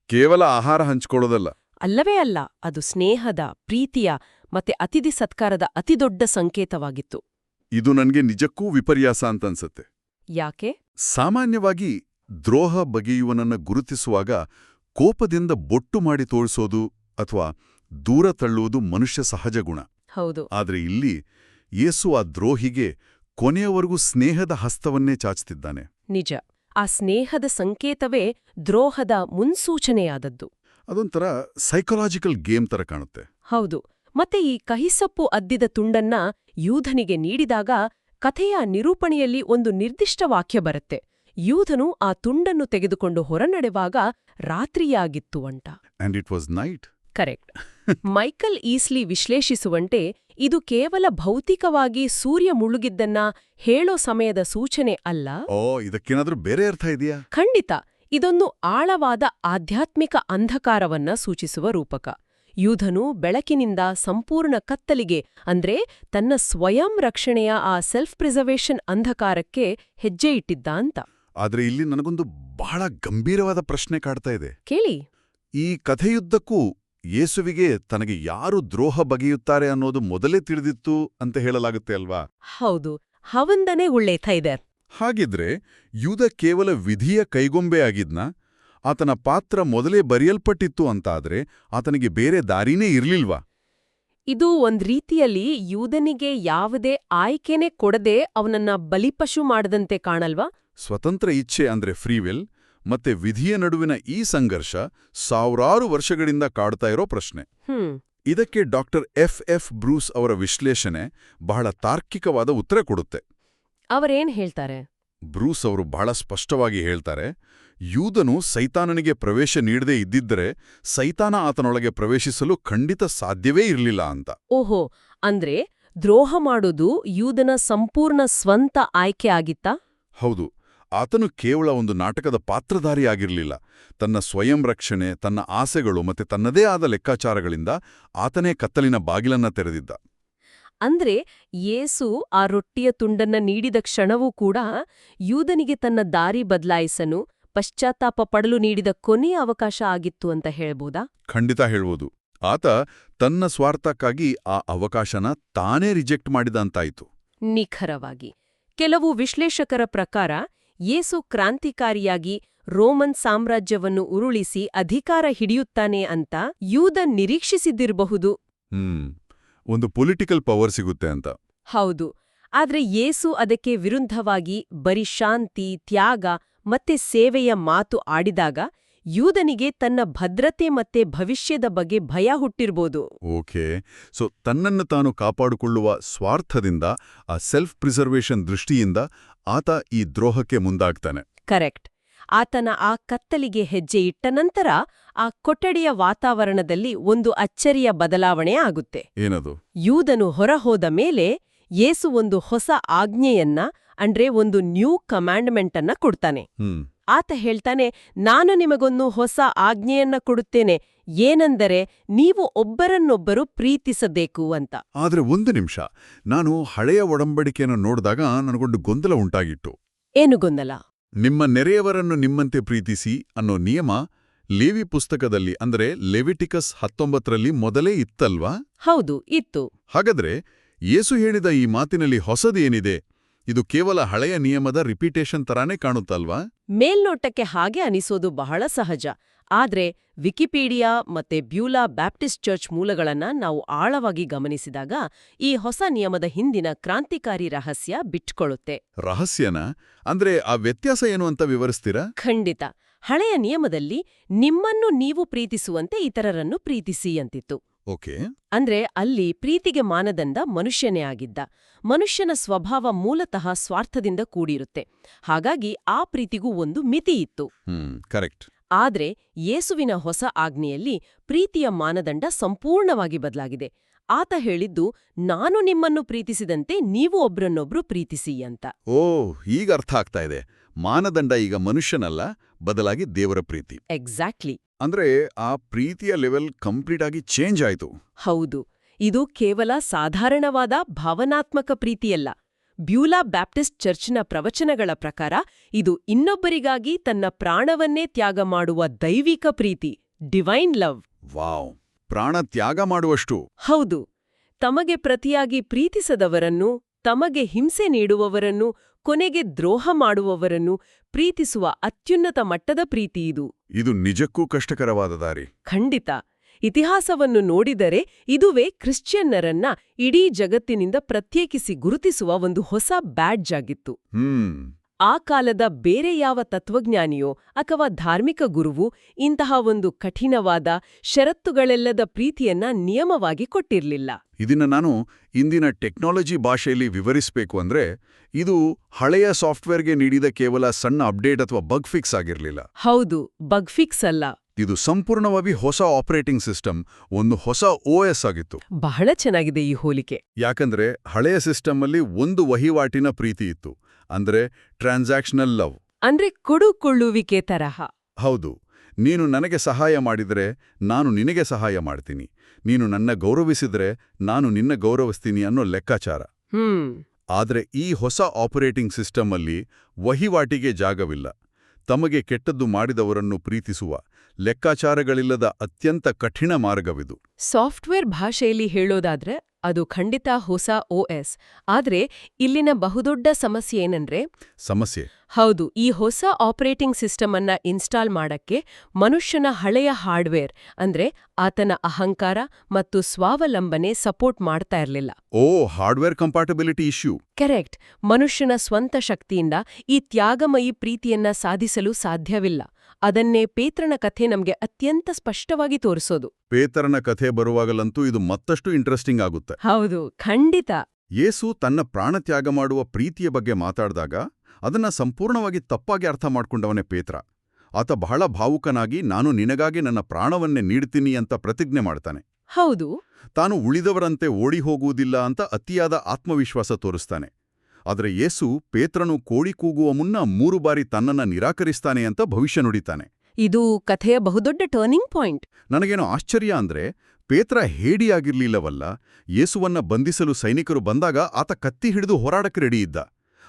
ಕೇವಲ ಆಹಾರ ಹಂಚ್ಕೊಳ್ಳೋದಲ್ಲ. ಅಲ್ಲವೇ ಅಲ್ಲ, ಅದು ಸ್ನೇಹದ, ಪ್ರೀತಿಯ ಮತ್ತೆ ಅತಿಥಿ ಸತ್ಕಾರದ ಅತಿದೊಡ್ಡ ಸಂಕೇತವಾಗಿತ್ತು. ಇದು ನನ್ಗೆ ನಿಜಕ್ಕೂ ವಿಪರ್ಯಾಸ ಅಂತನ್ಸತ್ತೆ. ಯಾಕೆ? ಸಾಮಾನ್ಯವಾಗಿ ದ್ರೋಹ ಬಗೆಯುವನನ್ನ ಗುರುತಿಸುವಾಗ ಕೋಪದಿಂದ ಬೊಟ್ಟು ಮಾಡಿ ತೋರಿಸೋದು ಅಥವಾ ದೂರ ತಳ್ಳುವುದು ಮನುಷ್ಯ ಸಹಜ ಗುಣ. ಹೌದು. ಆದ್ರೆ ಇಲ್ಲಿ ಯೇಸು ಆ ದ್ರೋಹಿಗೆ ಕೊನೆಯವರೆಗೂ ಸ್ನೇಹದ ಹಸ್ತವನ್ನೇ ಚಾಚುತ್ತಿದ್ದಾನೆ. ನಿಜ. ಆ ಸ್ನೇಹದ ಸಂಕೇತವೇ ದ್ರೋಹದ ಮುನ್ಸೂಚನೆಯಾದದ್ದು. ಅದೊಂಥರ ಸೈಕಲಾಜಿಕಲ್ ಗೇಮ್ ತರ ಕಾಣುತ್ತೆ. ಹೌದು. ಮತ್ತೆ ಈ ಕಹಿಸೊಪ್ಪು ಅದ್ದಿದ ತುಂಡನ್ನ ಯೂಧನಿಗೆ ನೀಡಿದಾಗ ಕಥೆಯ ನಿರೂಪಣೆಯಲ್ಲಿ ಒಂದು ನಿರ್ದಿಷ್ಟ ವಾಕ್ಯ ಬರುತ್ತೆ. ಯೂಧನು ಆ ತುಂಡನ್ನು ತೆಗೆದುಕೊಂಡು ಹೊರನಡೆವಾಗ ರಾತ್ರಿಯಾಗಿತ್ತು ಅಂತ. And it was night. Correct. Michael Easley ವಿಶ್ಲೇಷಿಸುವಂತೆ ಇದು ಕೇವಲ ಭೌತಿಕವಾಗಿ ಸೂರ್ಯ ಮುಳುಗಿದ್ದನ್ನ ಹೇಳೋ ಸಮಯದ ಸೂಚನೆ ಅಲ್ಲ. ಇದಕ್ಕೇನಾದ್ರೂ ಬೇರೆ ಅರ್ಥ ಇದೆಯಾ? ಖಂಡಿತ. ಇದೊಂದು ಆಳವಾದ ಆಧ್ಯಾತ್ಮಿಕ ಅಂಧಕಾರವನ್ನ ಸೂಚಿಸುವ ರೂಪಕ. ಯೂಧನು ಬೆಳಕಿನಿಂದ ಸಂಪೂರ್ಣ ಕತ್ತಲಿಗೆ ಅಂದ್ರೆ ತನ್ನ ಸ್ವಯಂ ರಕ್ಷಣೆಯ ಆ ಸೆಲ್ಫ್ ಪ್ರಿಸರ್ವೇಷನ್ ಅಂಧಕಾರಕ್ಕೆ ಹೆಜ್ಜೆ ಇಟ್ಟಿದ್ದ ಅಂತ. ಆದ್ರೆ ಇಲ್ಲಿ ನನಗೊಂದು ಬಹಳ ಗಂಭೀರವಾದ ಪ್ರಶ್ನೆ ಕಾಡ್ತಾ ಇದೆ. ಕೇಳಿ. ಈ ಕಥೆಯುದ್ದಕ್ಕೂ ಯೇಸುವಿಗೆ ತನಗೆ ಯಾರು ದ್ರೋಹ ಬಗೆಯುತ್ತಾರೆ ಅನ್ನೋದು ಮೊದಲೇ ತಿಳಿದಿತ್ತು ಅಂತ ಹೇಳಲಾಗುತ್ತೆ ಅಲ್ವಾ? ಹೌದು. ಹವಂದನೆ ಉಳ್ಳೇತ ಇದೆ. ಹಾಗಿದ್ರೆ ಯೂದ ಕೇವಲ ವಿಧಿಯ ಕೈಗೊಂಬೆ ಆಗಿದ್ನ? ಆತನ ಪಾತ್ರ ಮೊದಲೇ ಬರೆಯಲ್ಪಟ್ಟಿತ್ತು ಅಂತಾದ್ರೆ ಆತನಿಗೆ ಬೇರೆ ದಾರಿನೇ ಇರ್ಲಿಲ್ವಾ? ಇದು ಒಂದ್ ರೀತಿಯಲ್ಲಿ ಯೂದನಿಗೆ ಯಾವುದೇ ಆಯ್ಕೆನೇ ಕೊಡದೆ ಅವನನ್ನ ಬಲಿಪಶು ಮಾಡದಂತೆ ಕಾಣಲ್ವಾ? ಸ್ವತಂತ್ರ ಇಚ್ಛೆ ಅಂದ್ರೆ ಫ್ರೀವಿಲ್ ಮತ್ತೆ ವಿಧಿಯ ನಡುವಿನ ಈ ಸಂಘರ್ಷ ಸಾವಿರಾರು ವರ್ಷಗಳಿಂದ ಕಾಡ್ತಾ ಇರೋ ಪ್ರಶ್ನೆ. ಇದಕ್ಕೆ ಡಾಕ್ಟರ್ ಎಫ್ ಬ್ರೂಸ್ ಅವರ ವಿಶ್ಲೇಷಣೆ ಬಹಳ ತಾರ್ಕಿಕವಾದ ಉತ್ತರ ಕೊಡುತ್ತೆ. ಅವರೇನ್ ಹೇಳ್ತಾರೆ? ಬ್ರೂಸ್ ಅವರು ಬಹಳ ಸ್ಪಷ್ಟವಾಗಿ ಹೇಳ್ತಾರೆ, ಯೂದನು ಸೈತಾನನಿಗೆ ಪ್ರವೇಶ ನೀಡದೇ ಇದ್ದಿದ್ದರೆ ಸೈತಾನ ಆತನೊಳಗೆ ಪ್ರವೇಶಿಸಲು ಖಂಡಿತ ಸಾಧ್ಯವೇ ಇರಲಿಲ್ಲ ಅಂತ. ಓಹೋ, ಅಂದ್ರೆ ದ್ರೋಹ ಮಾಡೋದು ಯೂದನ ಸಂಪೂರ್ಣ ಸ್ವಂತ ಆಯ್ಕೆ ಆಗಿತ್ತಾ? ಹೌದು. ಆತನು ಕೇವಲ ಒಂದು ನಾಟಕದ ಪಾತ್ರಧಾರಿಯಾಗಿರಲಿಲ್ಲ. ತನ್ನ ಸ್ವಯಂ ರಕ್ಷಣೆ, ತನ್ನ ಆಸೆಗಳು ಮತ್ತೆ ತನ್ನದೇ ಆದ ಲೆಕ್ಕಾಚಾರಗಳಿಂದ ಆತನೇ ಕತ್ತಲಿನ ಬಾಗಿಲನ್ನ ತೆರೆದಿದ್ದ. ಅಂದ್ರೆ ಯೇಸು ಆ ರೊಟ್ಟಿಯ ತುಂಡನ್ನ ನೀಡಿದ ಕ್ಷಣವೂ ಕೂಡ ಯೂದನಿಗೆ ತನ್ನ ದಾರಿ ಬದಲಾಯಿಸನು, ಪಶ್ಚಾತ್ತಾಪ ಪಡಲು ನೀಡಿದ ಕೊನೆಯ ಅವಕಾಶ ಆಗಿತ್ತು ಅಂತ ಹೇಳ್ಬೋದಾ? ಖಂಡಿತ ಹೇಳ್ಬೋದು. ಆತ ತನ್ನ ಸ್ವಾರ್ಥಕ್ಕಾಗಿ ಆ ಅವಕಾಶನ ತಾನೇ ರಿಜೆಕ್ಟ್ ಮಾಡಿದ ಅಂತಾಯಿತು. ನಿಖರವಾಗಿ. ಕೆಲವು ವಿಶ್ಲೇಷಕರ ಪ್ರಕಾರ ಯೇಸು ಕ್ರಾಂತಿಕಾರಿಯಾಗಿ ರೋಮನ್ ಸಾಮ್ರಾಜ್ಯವನ್ನು ಉರುಳಿಸಿ ಅಧಿಕಾರ ಹಿಡಿಯುತ್ತಾನೆ ಅಂತ ಯೂದ ನಿರೀಕ್ಷಿಸಿದ್ದಿರಬಹುದು. ಒಂದು ಪೊಲಿಟಿಕಲ್ ಪವರ್ ಸಿಗುತ್ತೆ ಅಂತ. ಹೌದು. ಆದ್ರೆ ಯೇಸು ಅದಕ್ಕೆ ವಿರುದ್ಧವಾಗಿ ಬರೀ ಶಾಂತಿ, ತ್ಯಾಗ ಮತ್ತೆ ಸೇವೆಯ ಮಾತು ಆಡಿದಾಗ ಯೂದನಿಗೆ ತನ್ನ ಭದ್ರತೆ ಮತ್ತೆ ಭವಿಷ್ಯದ ಬಗ್ಗೆ ಭಯ ಹುಟ್ಟಿರ್ಬೋದು. ಓಕೆ. ಸೊ ತನ್ನನ್ನು ತಾನು ಕಾಪಾಡಿಕೊಳ್ಳುವ ಸ್ವಾರ್ಥದಿಂದ, ಆ ಸೆಲ್ಫ್ ಪ್ರಿಸರ್ವೇಷನ್ ದೃಷ್ಟಿಯಿಂದ ಆತ ಈ ದ್ರೋಹಕ್ಕೆ ಮುಂದಾಗ್ತಾನೆ. ಕರೆಕ್ಟ್. ಆತನ ಆ ಕತ್ತಲಿಗೆ ಹೆಜ್ಜೆ ಇಟ್ಟ ನಂತರ ಆ ಕೊಠಡಿಯ ವಾತಾವರಣದಲ್ಲಿ ಒಂದು ಅಚ್ಚರಿಯ ಬದಲಾವಣೆ ಆಗುತ್ತೆ. ಏನದು? ಯೂದನು ಹೊರಹೋದ ಮೇಲೆ ಯೇಸು ಒಂದು ಹೊಸ ಆಜ್ಞೆಯನ್ನ ಅಂದ್ರೆ ಒಂದು ನ್ಯೂ ಕಮಾಂಡ್ಮೆಂಟ್ ಅನ್ನ ಕೊಡ್ತಾನೆ. ಆತ ಹೇಳ್ತಾನೆ, ನಾನು ನಿಮಗೊಂದು ಹೊಸ ಆಜ್ಞೆಯನ್ನ ಕೊಡುತ್ತೇನೆ, ಏನೆಂದರೆ ನೀವು ಒಬ್ಬರನ್ನೊಬ್ಬರು ಪ್ರೀತಿಸಬೇಕು ಅಂತ. ಆದ್ರೆ ಒಂದು ನಿಮಿಷ, ನಾನು ಹಳೆಯ ಒಡಂಬಡಿಕೆಯನ್ನು ನೋಡಿದಾಗ ನನಗೊಂದು ಗೊಂದಲ ಉಂಟಾಗಿತ್ತು. ಏನು ಗೊಂದಲ? ನಿಮ್ಮ ನೆರೆಯವರನ್ನು ನಿಮ್ಮಂತೆ ಪ್ರೀತಿಸಿ ಅನ್ನೋ ನಿಯಮ ಲೇವಿ ಪುಸ್ತಕದಲ್ಲಿ ಅಂದ್ರೆ ಲೆವಿಟಿಕಸ್ 19ರಲ್ಲಿ ಮೊದಲೇ ಇತ್ತಲ್ವಾ? ಹೌದು, ಇತ್ತು. ಹಾಗಾದ್ರೆ ಯೇಸು ಹೇಳಿದ ಈ ಮಾತಿನಲ್ಲಿ ಹೊಸದೇನಿದೆ? ಇದು ಕೇವಲ ಹಳೆಯ ನಿಯಮದ ರಿಪೀಟೇಷನ್ ತರಾನೇ ಕಾಣುತ್ತಲ್ವಾ? ಮೇಲ್ನೋಟಕ್ಕೆ ಹಾಗೆ ಅನಿಸೋದು ಬಹಳ ಸಹಜ. ಆದ್ರೆ ವಿಕಿಪೀಡಿಯಾ ಮತ್ತೆ ಬ್ಯೂಲಾ ಬ್ಯಾಪ್ಟಿಸ್ಟ್ ಚರ್ಚ್ ಮೂಲಗಳನ್ನ ನಾವು ಆಳವಾಗಿ ಗಮನಿಸಿದಾಗ ಈ ಹೊಸ ನಿಯಮದ ಹಿಂದಿನ ಕ್ರಾಂತಿಕಾರಿ ರಹಸ್ಯ ಬಿಟ್ಕೊಳ್ಳುತ್ತೆ. ರಹಸ್ಯನ? ಅಂದ್ರೆ ಆ ವ್ಯತ್ಯಾಸ ಏನು ಅಂತ ವಿವರಿಸ್ತೀರಾ? ಖಂಡಿತ. ಹಳೆಯ ನಿಯಮದಲ್ಲಿ ನಿಮ್ಮನ್ನು ನೀವು ಪ್ರೀತಿಸುವಂತೆ ಇತರರನ್ನು ಪ್ರೀತಿಸಿ ಅಂತಿತ್ತು. ಓಕೆ. ಅಂದ್ರೆ ಅಲ್ಲಿ ಪ್ರೀತಿಗೆ ಮಾನದಂಡ ಮನುಷ್ಯನೇ ಆಗಿದ್ದ. ಮನುಷ್ಯನ ಸ್ವಭಾವ ಮೂಲತಃ ಸ್ವಾರ್ಥದಿಂದ ಕೂಡಿರುತ್ತೆ. ಹಾಗಾಗಿ ಆ ಪ್ರೀತಿಗೂ ಒಂದು ಮಿತಿ ಇತ್ತು. ಕರೆಕ್ಟ್. ಆದ್ರೆ ಯೇಸುವಿನ ಹೊಸ ಆಜ್ಞೆಯಲ್ಲಿ ಪ್ರೀತಿಯ ಮಾನದಂಡ ಸಂಪೂರ್ಣವಾಗಿ ಬದಲಾಗಿದೆ. ಆತ ಹೇಳಿದ್ದು, ನಾನು ನಿಮ್ಮನ್ನು ಪ್ರೀತಿಸಿದಂತೆ ನೀವು ಒಬ್ರನ್ನೊಬ್ರು ಪ್ರೀತಿಸಿ ಅಂತ. ಈಗ ಅರ್ಥ ಆಗ್ತಾ ಇದೆ. ಮಾನದಂಡ ಈಗ ಮನುಷ್ಯನಲ್ಲ, ಬದಲಾಗಿ ದೇವರ ಪ್ರೀತಿ. ಎಕ್ಸಾಕ್ಟ್ಲಿ. ಅಂದ್ರೆ ಆ ಪ್ರೀತಿಯ ಲೆವೆಲ್ ಕಂಪ್ಲೀಟ್ ಆಗಿ ಚೇಂಜ್ ಆಯ್ತು. ಹೌದು. ಇದು ಕೇವಲ ಸಾಧಾರಣವಾದ ಭಾವನಾತ್ಮಕ ಪ್ರೀತಿಯಲ್ಲ. ಬ್ಯೂಲಾ ಬ್ಯಾಪ್ಟಿಸ್ಟ್ ಚರ್ಚ್ನ ಪ್ರವಚನಗಳ ಪ್ರಕಾರ ಇದು ಇನ್ನೊಬ್ಬರಿಗಾಗಿ ತನ್ನ ಪ್ರಾಣವನ್ನೇ ತ್ಯಾಗ ಮಾಡುವ ದೈವಿಕ ಪ್ರೀತಿ, ಡಿವೈನ್ ಲವ್. ವಾವ್! ಪ್ರಾಣ ತ್ಯಾಗ ಮಾಡುವಷ್ಟು? ಹೌದು. ತಮಗೆ ಪ್ರತಿಯಾಗಿ ಪ್ರೀತಿಸದವರನ್ನು, ತಮಗೆ ಹಿಂಸೆ ನೀಡುವವರನ್ನು, ಕೊನೆಗೆ ದ್ರೋಹ ಮಾಡುವವರನ್ನು ಪ್ರೀತಿಸುವ ಅತ್ಯುನ್ನತ ಮಟ್ಟದ ಪ್ರೀತಿ ಇದು. ಇದು ನಿಜಕ್ಕೂ ಕಷ್ಟಕರವಾದ ದಾರಿ. ಖಂಡಿತ. ಇತಿಹಾಸವನ್ನು ನೋಡಿದರೆ ಇದುವೇ ಕ್ರಿಶ್ಚಿಯನ್ನರನ್ನ ಇಡೀ ಜಗತ್ತಿನಿಂದ ಪ್ರತ್ಯೇಕಿಸಿ ಗುರುತಿಸುವ ಒಂದು ಹೊಸ ಬ್ಯಾಡ್ಜ್ ಆಗಿತ್ತು. ಆ ಕಾಲದ ಬೇರೆ ಯಾವ ತತ್ವಜ್ಞಾನಿಯೋ ಅಥವಾ ಧಾರ್ಮಿಕ ಗುರುವು ಇಂತಹ ಒಂದು ಕಠಿಣವಾದ, ಷರತ್ತುಗಳೆಲ್ಲದ ಪ್ರೀತಿಯನ್ನ ನಿಯಮವಾಗಿ ಕೊಟ್ಟಿರ್ಲಿಲ್ಲ. ಇದನ್ನ ನಾನು ಇಂದಿನ ಟೆಕ್ನಾಲಜಿ ಭಾಷೆಯಲ್ಲಿ ವಿವರಿಸಬೇಕು ಅಂದ್ರೆ, ಇದು ಹಳೆಯ ಸಾಫ್ಟ್ವೇರ್ಗೆ ನೀಡಿದ ಕೇವಲ ಸಣ್ಣ ಅಪ್ಡೇಟ್ ಅಥವಾ ಬಗ್ ಫಿಕ್ಸ್ ಆಗಿರಲಿಲ್ಲ. ಹೌದು, ಬಗ್ ಫಿಕ್ಸ್ ಅಲ್ಲ. ಇದು ಸಂಪೂರ್ಣವಾಗಿ ಹೊಸ ಆಪರೇಟಿಂಗ್ ಸಿಸ್ಟಮ್, ಒಂದು ಹೊಸ OS ಆಗಿತ್ತು. ಬಹಳ ಚೆನ್ನಾಗಿದೆ ಈ ಹೋಲಿಕೆ. ಯಾಕಂದ್ರೆ ಹಳೆಯ ಸಿಸ್ಟಮ್ ಅಲ್ಲಿ ಒಂದು ವಹಿವಾಟಿನ ಪ್ರೀತಿ ಇತ್ತು, ಅಂದ್ರೆ ಟ್ರಾನ್ಸಾಕ್ಷನಲ್ ಲವ್. ಅಂದ್ರೆ ಕೊಡುಕೊಳ್ಳುವಿಕೆ ತರಹ. ಹೌದು. ನೀನು ನನಗೆ ಸಹಾಯ ಮಾಡಿದರೆ ನಾನು ನಿನಗೆ ಸಹಾಯ ಮಾಡ್ತೀನಿ, ನೀನು ನನ್ನ ಗೌರವಿಸಿದ್ರೆ ನಾನು ನಿನ್ನ ಗೌರವಿಸ್ತೀನಿ ಅನ್ನೋ ಲೆಕ್ಕಾಚಾರ. ಆದ್ರೆ ಈ ಹೊಸ ಆಪರೇಟಿಂಗ್ ಸಿಸ್ಟಮ್ ಅಲ್ಲಿ ವಹಿವಾಟಿಗೆ ಜಾಗವಿಲ್ಲ. ತಮಗೆ ಕೆಟ್ಟದ್ದು ಮಾಡಿದವರನ್ನು ಪ್ರೀತಿಸುವ ಲೆಕ್ಕಾಚಾರಗಳಿಲ್ಲದ ಅತ್ಯಂತ ಕಠಿಣ ಮಾರ್ಗವಿದು. ಸಾಫ್ಟ್ವೇರ್ ಭಾಷೆಯಲ್ಲಿ ಹೇಳೋದಾದ್ರೆ ಅದು ಖಂಡಿತ ಹೊಸ OS. ಆದ್ರೆ ಇಲ್ಲಿನ ಬಹುದೊಡ್ಡ ಸಮಸ್ಯೆ ಏನಂದ್ರೆ ಹೌದು, ಈ ಹೊಸ ಆಪರೇಟಿಂಗ್ ಸಿಸ್ಟಮ್ ಅನ್ನ ಇನ್ಸ್ಟಾಲ್ ಮಾಡಕ್ಕೆ ಮನುಷ್ಯನ ಹಳೆಯ ಹಾರ್ಡ್ವೇರ್ ಅಂದ್ರೆ ಆತನ ಅಹಂಕಾರ ಮತ್ತು ಸ್ವಾವಲಂಬನೆ ಸಪೋರ್ಟ್ ಮಾಡ್ತಾ ಇರಲಿಲ್ಲ. Hardware compatibility issue. ಕರೆಕ್ಟ್. ಮನುಷ್ಯನ ಸ್ವಂತ ಶಕ್ತಿಯಿಂದ ಈ ತ್ಯಾಗಮಯಿ ಪ್ರೀತಿಯನ್ನ ಸಾಧಿಸಲು ಸಾಧ್ಯವಿಲ್ಲ. ಅದನ್ನೇ ಪೇತ್ರನ ಕಥೆ ನಮ್ಗೆ ಅತ್ಯಂತ ಸ್ಪಷ್ಟವಾಗಿ ತೋರಿಸೋದು. ಪೇತ್ರನ ಕಥೆ ಬರುವಾಗಲಂತೂ ಇದು ಮತ್ತಷ್ಟು ಇಂಟ್ರೆಸ್ಟಿಂಗ್ ಆಗುತ್ತೆ. ಹೌದು, ಖಂಡಿತ. ಯೇಸು ತನ್ನ ಪ್ರಾಣತ್ಯಾಗ ಮಾಡುವ ಪ್ರೀತಿಯ ಬಗ್ಗೆ ಮಾತಾಡಿದಾಗ ಅದನ್ನ ಸಂಪೂರ್ಣವಾಗಿ ತಪ್ಪಾಗಿ ಅರ್ಥ ಮಾಡ್ಕೊಂಡವನೇ ಪೇತ್ರ. ಆತ ಬಹಳ ಭಾವುಕನಾಗಿ, ನಾನು ನಿನಗಾಗಿ ನನ್ನ ಪ್ರಾಣವನ್ನೇ ನೀಡ್ತೀನಿ ಅಂತ ಪ್ರತಿಜ್ಞೆ ಮಾಡ್ತಾನೆ. ಹೌದು. ತಾನು ಉಳಿದವರಂತೆ ಓಡಿ ಹೋಗುವುದಿಲ್ಲ ಅಂತ ಅತಿಯಾದ ಆತ್ಮವಿಶ್ವಾಸ ತೋರಿಸ್ತಾನೆ. ಆದರೆ ಯೇಸು ಪೇತ್ರನು ಕೋಳಿ ಕೂಗುವ ಮುನ್ನ 3 ಬಾರಿ ತನ್ನನ್ನ ನಿರಾಕರಿಸ್ತಾನೆ ಅಂತ ಭವಿಷ್ಯ ನುಡಿತಾನೆ. ಇದು ಕಥೆಯ ಬಹುದೊಡ್ಡ ಟರ್ನಿಂಗ್ ಪಾಯಿಂಟ್. ನನಗೇನೋ ಆಶ್ಚರ್ಯ ಅಂದ್ರೆ, ಪೇತ್ರ ಹೇಡಿಯಾಗಿರ್ಲಿಲ್ಲವಲ್ಲ. ಯೇಸುವನ್ನ ಬಂಧಿಸಲು ಸೈನಿಕರು ಬಂದಾಗ ಆತ ಕತ್ತಿ ಹಿಡಿದು ಹೋರಾಡಕ್ಕೆ ರೆಡಿ ಇದ್ದ.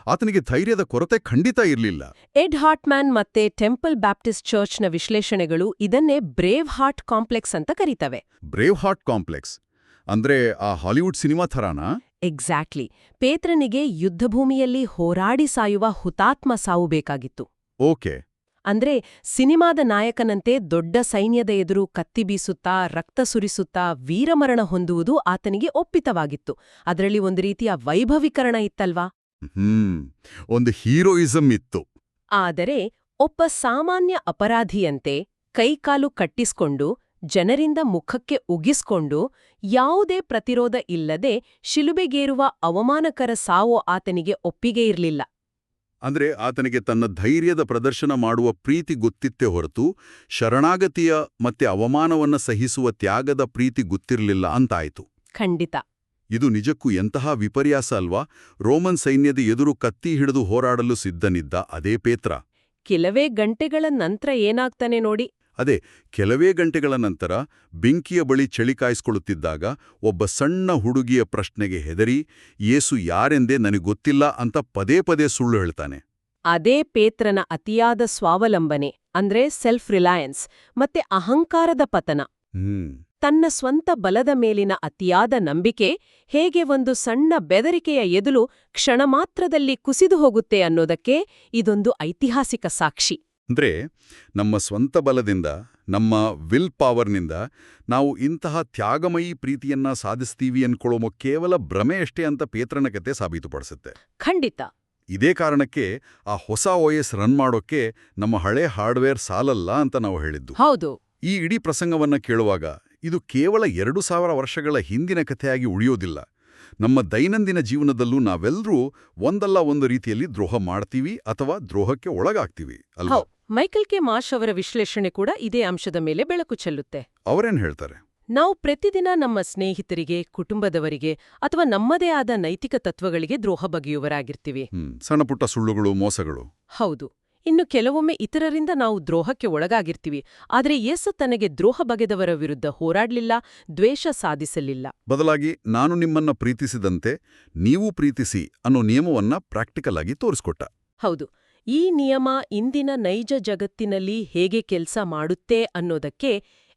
ಆತನಿಗೆ ಧೈರ್ಯದ ಕೊರತೆ ಖಂಡಿತ ಇರಲಿಲ್ಲ. ಎಡ್ ಹಾರ್ಟ್ಮ್ಯಾನ್ ಮತ್ತೆ ಟೆಂಪಲ್ ಬ್ಯಾಪ್ಟಿಸ್ಟ್ ಚರ್ಚ್ನ ವಿಶ್ಲೇಷಣೆಗಳು ಇದನ್ನೇ ಬ್ರೇವ್ ಹಾರ್ಟ್ ಕಾಂಪ್ಲೆಕ್ಸ್ ಅಂತ ಕರೀತವೆ. ಬ್ರೇವ್ ಹಾರ್ಟ್ ಕಾಂಪ್ಲೆಕ್ಸ್ ಅಂದ್ರೆ ಆ ಹಾಲಿವುಡ್ ಸಿನಿಮಾ ಥರಾನಾ? ಎಕ್ಸಾಕ್ಟ್ಲಿ. ಪೇತ್ರನಿಗೆ ಯುದ್ಧಭೂಮಿಯಲ್ಲಿ ಹೋರಾಡಿ ಸಾಯುವ ಹುತಾತ್ಮ ಸಾವು ಬೇಕಾಗಿತ್ತು. ಓಕೆ. ಅಂದ್ರೆ ಸಿನಿಮಾದ ನಾಯಕನಂತೆ ದೊಡ್ಡ ಸೈನ್ಯದ ಎದುರು ಕತ್ತಿ ಬೀಸುತ್ತಾ, ರಕ್ತ ಸುರಿಸುತ್ತಾ ವೀರಮರಣ ಹೊಂದುವುದು ಆತನಿಗೆ ಒಪ್ಪಿತವಾಗಿತ್ತು. ಅದರಲ್ಲಿ ಒಂದು ರೀತಿಯ ವೈಭವೀಕರಣ ಇತ್ತಲ್ವಾ? ಒಂದು ಹೀರೋಯಿಸಂ ಇತ್ತು. ಆದರೆ ಒಬ್ಬ ಸಾಮಾನ್ಯ ಅಪರಾಧಿಯಂತೆ ಕೈಕಾಲು ಕಟ್ಟಿಸ್ಕೊಂಡು, ಜನರಿಂದ ಮುಖಕ್ಕೆ ಉಗಿಸ್ಕೊಂಡು, ಯಾವುದೇ ಪ್ರತಿರೋಧ ಇಲ್ಲದೆ ಶಿಲುಬೆಗೇರುವ ಅವಮಾನಕರ ಸಾವು ಆತನಿಗೆ ಒಪ್ಪಿಗೆ ಇರಲಿಲ್ಲ. ಅಂದ್ರೆ ಆತನಿಗೆ ತನ್ನ ಧೈರ್ಯದ ಪ್ರದರ್ಶನ ಮಾಡುವ ಪ್ರೀತಿ ಗೊತ್ತಿತ್ತೇ ಹೊರತು ಶರಣಾಗತಿಯ ಮತ್ತೆ ಅವಮಾನವನ್ನ ಸಹಿಸುವ ತ್ಯಾಗದ ಪ್ರೀತಿ ಗೊತ್ತಿರಲಿಲ್ಲ ಅಂತಾಯಿತು. ಖಂಡಿತ. ಇದು ನಿಜಕ್ಕೂ ಎಂತಹ ವಿಪರ್ಯಾಸ ಅಲ್ವಾ? ರೋಮನ್ ಸೈನ್ಯದ ಎದುರು ಕತ್ತಿ ಹಿಡಿದು ಹೋರಾಡಲು ಸಿದ್ಧನಿದ್ದ ಅದೇ ಪೇತ್ರ ಕೆಲವೇ ಗಂಟೆಗಳ ನಂತರ ಏನಾಗ್ತಾನೆ ನೋಡಿ. ಅದೇ ಕೆಲವೇ ಗಂಟೆಗಳ ನಂತರ ಬೆಂಕಿಯ ಬಳಿ ಚಳಿ ಕಾಯಿಸ್ಕೊಳ್ಳುತ್ತಿದ್ದಾಗ ಒಬ್ಬ ಸಣ್ಣ ಹುಡುಗಿಯ ಪ್ರಶ್ನೆಗೆ ಹೆದರಿ ಯೇಸು ಯಾರೆಂದೇ ನನಗೊತ್ತಿಲ್ಲ ಅಂತ ಪದೇ ಪದೇ ಸುಳ್ಳು ಹೇಳ್ತಾನೆ. ಅದೇ ಪೇತ್ರನ ಅತಿಯಾದ ಸ್ವಾವಲಂಬನೆ ಅಂದ್ರೆ ಸೆಲ್ಫ್ ರಿಲಯನ್ಸ್ ಮತ್ತೆ ಅಹಂಕಾರದ ಪತನ. ತನ್ನ ಸ್ವಂತ ಬಲದ ಮೇಲಿನ ಅತಿಯಾದ ನಂಬಿಕೆ ಹೇಗೆ ಒಂದು ಸಣ್ಣ ಬೆದರಿಕೆಯ ಎದುಲು ಕ್ಷಣಮಾತ್ರದಲ್ಲಿ ಕುಸಿದು ಹೋಗುತ್ತೆ ಅನ್ನೋದಕ್ಕೆ ಇದೊಂದು ಐತಿಹಾಸಿಕ ಸಾಕ್ಷಿ. ಅಂದ್ರೆ ನಮ್ಮ ಸ್ವಂತ ಬಲದಿಂದ, ನಮ್ಮ ವಿಲ್ ಪವರ್ನಿಂದ ನಾವು ಇಂತಹ ತ್ಯಾಗಮಯೀ ಪ್ರೀತಿಯನ್ನ ಸಾಧಿಸ್ತೀವಿ ಅನ್ಕೊಳ್ಳೋ ಕೇವಲ ಭ್ರಮೆಯಷ್ಟೇ ಅಂತ ಪೇತ್ರನ ಕತೆ ಸಾಬೀತುಪಡಿಸುತ್ತೆ. ಖಂಡಿತ. ಇದೇ ಕಾರಣಕ್ಕೆ ಆ ಹೊಸ OS ರನ್ ಮಾಡೋಕ್ಕೆ ನಮ್ಮ ಹಳೆ ಹಾರ್ಡ್ವೇರ್ ಸಾಲಲ್ಲ ಅಂತ ನಾವು ಹೇಳಿದ್ದು. ಹೌದು. ಈ ಇಡೀ ಪ್ರಸಂಗವನ್ನ ಕೇಳುವಾಗ ಇದು ಕೇವಲ 2000 ವರ್ಷಗಳ ಹಿಂದಿನ ಕಥೆಯಾಗಿ ಉಳಿಯೋದಿಲ್ಲ. ನಮ್ಮ ದೈನಂದಿನ ಜೀವನದಲ್ಲೂ ನಾವೆಲ್ಲರೂ ಒಂದಲ್ಲ ಒಂದು ರೀತಿಯಲ್ಲಿ ದ್ರೋಹ ಮಾಡ್ತೀವಿ ಅಥವಾ ದ್ರೋಹಕ್ಕೆ ಒಳಗಾಗ್ತೀವಿ ಅಲ್ವಾ? ಮೈಕಲ್ ಕೆ ಮಾರ್ಷ್ ಅವರ ವಿಶ್ಲೇಷಣೆ ಕೂಡ ಇದೇ ಅಂಶದ ಮೇಲೆ ಬೆಳಕು ಚೆಲ್ಲುತ್ತೆ. ಅವರೇನ್ ಹೇಳ್ತಾರೆ? ನಾವು ಪ್ರತಿದಿನ ನಮ್ಮ ಸ್ನೇಹಿತರಿಗೆ, ಕುಟುಂಬದವರಿಗೆ ಅಥವಾ ನಮ್ಮದೇ ಆದ ನೈತಿಕ ತತ್ವಗಳಿಗೆ ದ್ರೋಹ ಬಗೆಯುವರಾಗಿರ್ತೀವಿ. ಸಣ್ಣಪುಟ್ಟ ಸುಳ್ಳುಗಳು, ಮೋಸಗಳು. ಹೌದು. ಇನ್ನು ಕೆಲವೊಮ್ಮೆ ಇತರರಿಂದ ನಾವು ದ್ರೋಹಕ್ಕೆ ಒಳಗಾಗಿರ್ತೀವಿ. ಆದರೆ ಯೇಸು ತನಗೆ ದ್ರೋಹ ಬಗೆದವರ ವಿರುದ್ಧ ಹೋರಾಡ್ಲಿಲ್ಲ, ದ್ವೇಷ ಸಾಧಿಸಲಿಲ್ಲ. ಬದಲಾಗಿ ನಾನು ನಿಮ್ಮನ್ನ ಪ್ರೀತಿಸಿದಂತೆ ನೀವು ಪ್ರೀತಿಸಿ ಅನ್ನೋ ನಿಯಮವನ್ನ ಪ್ರಾಕ್ಟಿಕಲ್ ಆಗಿ ತೋರಿಸ್ಕೊಟ್ಟ. ಹೌದು. ಈ ನಿಯಮ ಇಂದಿನ ನೈಜ ಜಗತ್ತಿನಲ್ಲಿ ಹೇಗೆ ಕೆಲಸ ಮಾಡುತ್ತೆ ಅನ್ನೋದಕ್ಕೆ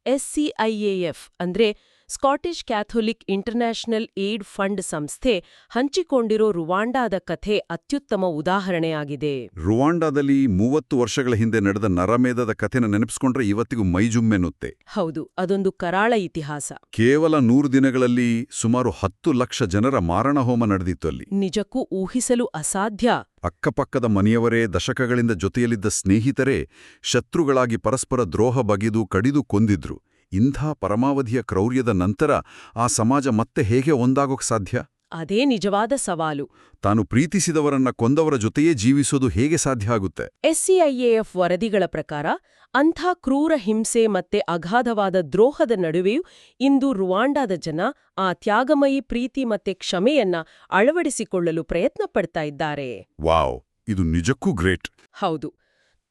SCIAF ಅಂದ್ರೆ Scottish Catholic international aid fund ಸಂಸ್ಥೆ ಹಂಚಿಕೊಂಡಿರೋ ರುವಾಂಡಾದ ಕಥೆ ಅತ್ಯುತ್ತಮ ಉದಾಹರಣೆಯಾಗಿದೆ. ರುವಾಂಡಾದಲ್ಲಿ 30 ವರ್ಷಗಳ ಹಿಂದೆ ನಡೆದ ನರಮೇಧದ ಕಥೆನ ನೆನಪಿಸ್ಕೊಂಡ್ರೆ ಇವತ್ತಿಗೂ ಮೈಜುಮ್ಮೆನ್ನುತ್ತೆ. ಹೌದು, ಅದೊಂದು ಕರಾಳ ಇತಿಹಾಸ. ಕೇವಲ 100 ದಿನಗಳಲ್ಲಿ ಸುಮಾರು 10 ಲಕ್ಷ ಜನರ ಮಾರಣಹೋಮ ನಡೆದಿತ್ತು ಅಲ್ಲಿ. ನಿಜಕ್ಕೂ ಊಹಿಸಲು ಅಸಾಧ್ಯ. ಅಕ್ಕಪಕ್ಕದ ಮನೆಯವರೇ, ದಶಕಗಳಿಂದ ಜೊತೆಯಲ್ಲಿದ್ದ ಸ್ನೇಹಿತರೇ ಶತ್ರುಗಳಾಗಿ ಪರಸ್ಪರ ದ್ರೋಹ ಬಗೆದು ಕಡಿದು ಕೊಂದಿದ್ರು. ಇಂಥ ಪರಮಾವಧಿಯ ಕ್ರೌರ್ಯದ ನಂತರ ಆ ಸಮಾಜ ಮತ್ತೆ ಹೇಗೆ ಒಂದಾಗೋಕ್ ಸಾಧ್ಯ? ಅದೇ ನಿಜವಾದ ಸವಾಲು. ತಾನು ಪ್ರೀತಿಸಿದವರನ್ನ ಕೊಂದವರ ಜೊತೆಯೇ ಜೀವಿಸೋದು ಹೇಗೆ ಸಾಧ್ಯ ಆಗುತ್ತೆ? SCIAF ವರದಿಗಳ ಪ್ರಕಾರ ಅಂಥ ಕ್ರೂರ ಹಿಂಸೆ ಮತ್ತೆ ಅಗಾಧವಾದ ದ್ರೋಹದ ನಡುವೆಯೂ ಇಂದು ರುವಾಂಡಾದ ಜನ ಆ ತ್ಯಾಗಮಯಿ ಪ್ರೀತಿ ಮತ್ತೆ ಕ್ಷಮೆಯನ್ನ ಅಳವಡಿಸಿಕೊಳ್ಳಲು ಪ್ರಯತ್ನ ಪಡ್ತಾ ಇದ್ದಾರೆ. ವಾವ್, ಇದು ನಿಜಕ್ಕೂ ಗ್ರೇಟ್. ಹೌದು.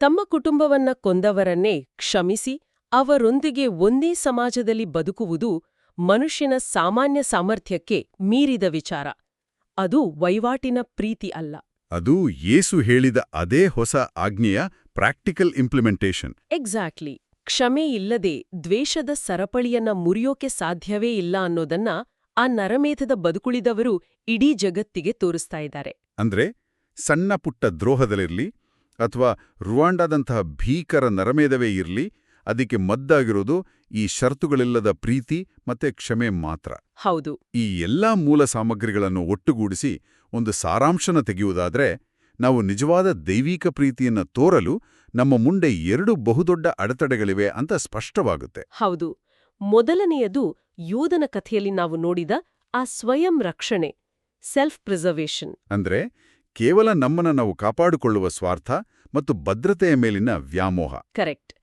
ತಮ್ಮ ಕುಟುಂಬವನ್ನ ಕೊಂದವರನ್ನೇ ಕ್ಷಮಿಸಿ ಅವರೊಂದಿಗೆ ಒಂದೇ ಸಮಾಜದಲ್ಲಿ ಬದುಕುವುದು ಮನುಷ್ಯನ ಸಾಮಾನ್ಯ ಸಾಮರ್ಥ್ಯಕ್ಕೆ ಮೀರಿದ ವಿಚಾರ. ಅದು ವೈವಾಟಿನ ಪ್ರೀತಿ ಅಲ್ಲ. ಅದು ಯೇಸು ಹೇಳಿದ ಅದೇ ಹೊಸ ಆಜ್ಞೆಯ ಪ್ರಾಕ್ಟಿಕಲ್ ಇಂಪ್ಲಿಮೆಂಟೇಷನ್. ಎಕ್ಸಾಕ್ಟ್ಲಿ. ಕ್ಷಮೆ ಇಲ್ಲದೆ ದ್ವೇಷದ ಸರಪಳಿಯನ್ನ ಮುರಿಯೋಕೆ ಸಾಧ್ಯವೇ ಇಲ್ಲ ಅನ್ನೋದನ್ನ ಆ ನರಮೇಧದ ಬದುಕುಳಿದವರು ಇಡೀ ಜಗತ್ತಿಗೆ ತೋರಿಸ್ತಾ ಇದ್ದಾರೆ. ಅಂದ್ರೆ ಸಣ್ಣ ಪುಟ್ಟ ದ್ರೋಹದಲ್ಲಿರ್ಲಿ ಅಥವಾ ರುವಾಂಡಾದಂತಹ ಭೀಕರ ನರಮೇಧವೇ ಇರ್ಲಿ, ಅದಕ್ಕೆ ಮದ್ದಾಗಿರೋದು ಈ ಷರತ್ತುಗಳಿಲ್ಲದ ಪ್ರೀತಿ ಮತ್ತೆ ಕ್ಷಮೆ ಮಾತ್ರ. ಹೌದು. ಈ ಎಲ್ಲಾ ಮೂಲ ಸಾಮಗ್ರಿಗಳನ್ನು ಒಟ್ಟುಗೂಡಿಸಿ ಒಂದು ಸಾರಾಂಶನ ತೆಗೆಯುವುದಾದ್ರೆ ನಾವು ನಿಜವಾದ ದೈವಿಕ ಪ್ರೀತಿಯನ್ನ ತೋರಲು ನಮ್ಮ ಮುಂದೆ 2 ಬಹುದೊಡ್ಡ ಅಡೆತಡೆಗಳಿವೆ ಅಂತ ಸ್ಪಷ್ಟವಾಗುತ್ತೆ. ಹೌದು. ಮೊದಲನೆಯದು ಯೂದನ ಕಥೆಯಲ್ಲಿ ನಾವು ನೋಡಿದ ಆ ಸ್ವಯಂ ರಕ್ಷಣೆ, ಸೆಲ್ಫ್ ಪ್ರಿಸರ್ವೇಷನ್. ಅಂದ್ರೆ ಕೇವಲ ನಮ್ಮನ್ನ ನಾವು ಕಾಪಾಡಿಕೊಳ್ಳುವ ಸ್ವಾರ್ಥ ಮತ್ತು ಭದ್ರತೆಯ ಮೇಲಿನ ವ್ಯಾಮೋಹ. ಕರೆಕ್ಟ್.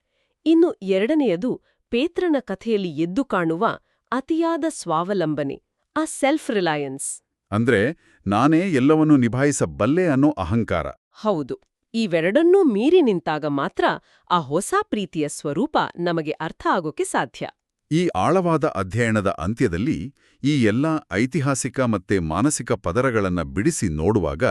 ಇನ್ನು ಎರಡನೆಯದು ಪೇತ್ರನ ಕಥೆಯಲ್ಲಿ ಎದ್ದು ಕಾಣುವ ಅತಿಯಾದ ಸ್ವಾವಲಂಬನೆ, ಆ ಸೆಲ್ಫ್ ರಿಲಯನ್ಸ್. ಅಂದ್ರೆ ನಾನೇ ಎಲ್ಲವನ್ನೂ ನಿಭಾಯಿಸಬಲ್ಲೆ ಅನ್ನೋ ಅಹಂಕಾರ. ಹೌದು. ಇವೆರಡನ್ನೂ ಮೀರಿ ನಿಂತಾಗ ಮಾತ್ರ ಆ ಹೊಸ ಪ್ರೀತಿಯ ಸ್ವರೂಪ ನಮಗೆ ಅರ್ಥ ಆಗೋಕೆ ಸಾಧ್ಯ. ಈ ಆಳವಾದ ಅಧ್ಯಯನದ ಅಂತ್ಯದಲ್ಲಿ ಈ ಎಲ್ಲಾ ಐತಿಹಾಸಿಕ ಮತ್ತೆ ಮಾನಸಿಕ ಪದರಗಳನ್ನ ಬಿಡಿಸಿ ನೋಡುವಾಗ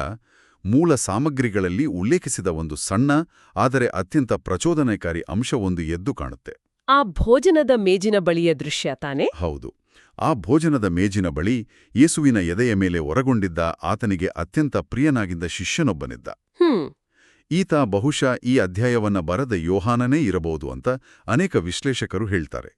ಮೂಲ ಸಾಮಗ್ರಿಗಳಲ್ಲಿ ಉಲ್ಲೇಖಿಸಿದ ಒಂದು ಸಣ್ಣ ಆದರೆ ಅತ್ಯಂತ ಪ್ರಚೋದನಕಾರಿ ಅಂಶವೊಂದು ಎದ್ದು ಕಾಣುತ್ತೆ. ಆ ಭೋಜನದ ಮೇಜಿನ ಬಳಿಯ ದೃಶ್ಯ ತಾನೆ? ಹೌದು. ಆ ಭೋಜನದ ಮೇಜಿನ ಬಳಿ ಯೇಸುವಿನ ಎದೆಯ ಮೇಲೆ ಒರಗೊಂಡಿದ್ದ ಆತನಿಗೆ ಅತ್ಯಂತ ಪ್ರಿಯನಾಗಿದ್ದ ಶಿಷ್ಯನೊಬ್ಬನಿದ್ದ. ಈತ ಬಹುಶಃ ಈ ಅಧ್ಯಾಯವನ್ನ ಬರೆದ ಯೋಹಾನನೇ ಇರಬಹುದು ಅಂತ ಅನೇಕ ವಿಶ್ಲೇಷಕರು ಹೇಳ್ತಾರೆ.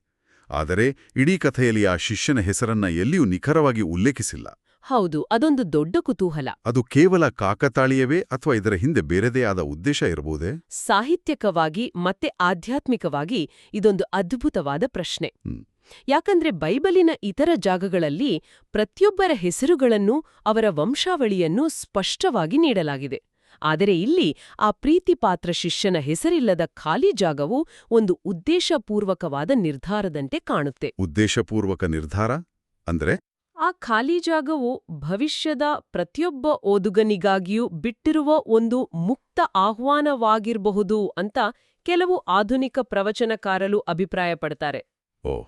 ಆದರೆ ಇಡೀ ಕಥೆಯಲ್ಲಿ ಆ ಶಿಷ್ಯನ ಹೆಸರನ್ನ ಎಲ್ಲಿಯೂ ನಿಖರವಾಗಿ ಉಲ್ಲೇಖಿಸಿಲ್ಲ. ಹೌದು, ಅದೊಂದು ದೊಡ್ಡ ಕುತೂಹಲ. ಅದು ಕೇವಲ ಕಾಕತಾಳೀಯವೇ ಅಥವಾ ಇದರ ಹಿಂದೆ ಬೇರೆದೇ ಆದ ಉದ್ದೇಶ ಇರಬಹುದೇ? ಸಾಹಿತ್ಯಕವಾಗಿ ಮತ್ತೆ ಆಧ್ಯಾತ್ಮಿಕವಾಗಿ ಇದೊಂದು ಅದ್ಭುತವಾದ ಪ್ರಶ್ನೆ. ಯಾಕಂದ್ರೆ ಬೈಬಲಿನ ಇತರ ಜಾಗಗಳಲ್ಲಿ ಪ್ರತಿಯೊಬ್ಬರ ಹೆಸರುಗಳನ್ನೂ ಅವರ ವಂಶಾವಳಿಯನ್ನೂ ಸ್ಪಷ್ಟವಾಗಿ ನೀಡಲಾಗಿದೆ. ಆದರೆ ಇಲ್ಲಿ ಆ ಪ್ರೀತಿಪಾತ್ರ ಶಿಷ್ಯನ ಹೆಸರಿಲ್ಲದ ಖಾಲಿ ಜಾಗವು ಒಂದು ಉದ್ದೇಶಪೂರ್ವಕವಾದ ನಿರ್ಧಾರದಂತೆ ಕಾಣುತ್ತೆ. ಉದ್ದೇಶಪೂರ್ವಕ ನಿರ್ಧಾರ ಅಂದ್ರೆ? ಆ ಖಾಲಿ ಜಾಗವು ಭವಿಷ್ಯದ ಪ್ರತಿಯೊಬ್ಬ ಓದುಗನಿಗಾಗಿಯೂ ಬಿಟ್ಟಿರುವ ಒಂದು ಮುಕ್ತ ಆಹ್ವಾನವಾಗಿರಬಹುದು ಅಂತ ಕೆಲವು ಆಧುನಿಕ ಪ್ರವಚನಕಾರರು ಅಭಿಪ್ರಾಯಪಡ್ತಾರೆ. ಓ,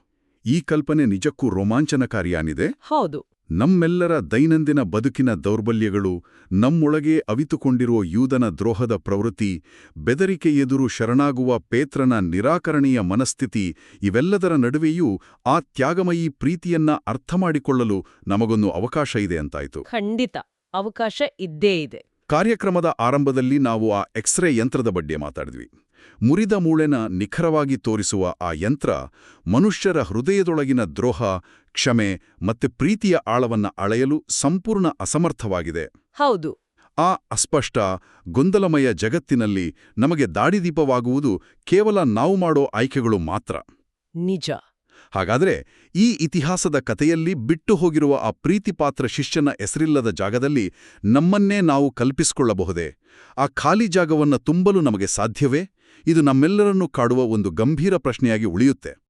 ಈ ಕಲ್ಪನೆ ನಿಜಕ್ಕೂ ರೋಮಾಂಚನಕಾರಿಯಾನಿದೆ. ಹೌದು. ನಮ್ಮೆಲ್ಲರ ದೈನಂದಿನ ಬದುಕಿನ ದೌರ್ಬಲ್ಯಗಳು, ನಮ್ಮೊಳಗೆ ಅವಿತುಕೊಂಡಿರುವ ಯೂದನ ದ್ರೋಹದ ಪ್ರವೃತ್ತಿ, ಬೆದರಿಕೆ ಎದುರು ಶರಣಾಗುವ ಪೇತ್ರನ ನಿರಾಕರಣೀಯ ಮನಸ್ಥಿತಿ, ಇವೆಲ್ಲದರ ನಡುವೆಯೂ ಆ ತ್ಯಾಗಮಯೀ ಪ್ರೀತಿಯನ್ನ ಅರ್ಥಮಾಡಿಕೊಳ್ಳಲು ನಮಗೊಂದು ಅವಕಾಶ ಇದೆ ಅಂತಾಯ್ತು. ಖಂಡಿತ ಅವಕಾಶ ಇದ್ದೇ ಇದೆ. ಕಾರ್ಯಕ್ರಮದ ಆರಂಭದಲ್ಲಿ ನಾವು ಆ ಎಕ್ಸ್ರೇ ಯಂತ್ರದ ಬಗ್ಗೆ ಮಾತಾಡಿದ್ವಿ. ಮುರಿದ ಮೂಳೆನ ನಿಖರವಾಗಿ ತೋರಿಸುವ ಆ ಯಂತ್ರ ಮನುಷ್ಯರ ಹೃದಯದೊಳಗಿನ ದ್ರೋಹ, ಕ್ಷಮೆ ಮತ್ತೆ ಪ್ರೀತಿಯ ಆಳವನ್ನ ಅಳೆಯಲು ಸಂಪೂರ್ಣ ಅಸಮರ್ಥವಾಗಿದೆ. ಹೌದು. ಆ ಅಸ್ಪಷ್ಟ, ಗೊಂದಲಮಯ ಜಗತ್ತಿನಲ್ಲಿ ನಮಗೆ ದಾರಿದೀಪವಾಗುವುದು ಕೇವಲ ನಾವು ಮಾಡೋ ಆಯ್ಕೆಗಳು ಮಾತ್ರ. ನಿಜ. ಹಾಗಾದ್ರೆ ಈ ಇತಿಹಾಸದ ಕಥೆಯಲ್ಲಿ ಬಿಟ್ಟು ಹೋಗಿರುವ ಆ ಪ್ರೀತಿಪಾತ್ರ ಶಿಷ್ಯನ ಹೆಸರಿಲ್ಲದ ಜಾಗದಲ್ಲಿ ನಮ್ಮನ್ನೇ ನಾವು ಕಲ್ಪಿಸಿಕೊಳ್ಳಬಹುದೇ? ಆ ಖಾಲಿ ಜಾಗವನ್ನ ತುಂಬಲು ನಮಗೆ ಸಾಧ್ಯವೇ? ಇದು ನಮ್ಮೆಲ್ಲರನ್ನೂ ಕಾಡುವ ಒಂದು ಗಂಭೀರ ಪ್ರಶ್ನೆಯಾಗಿ ಉಳಿಯುತ್ತೆ.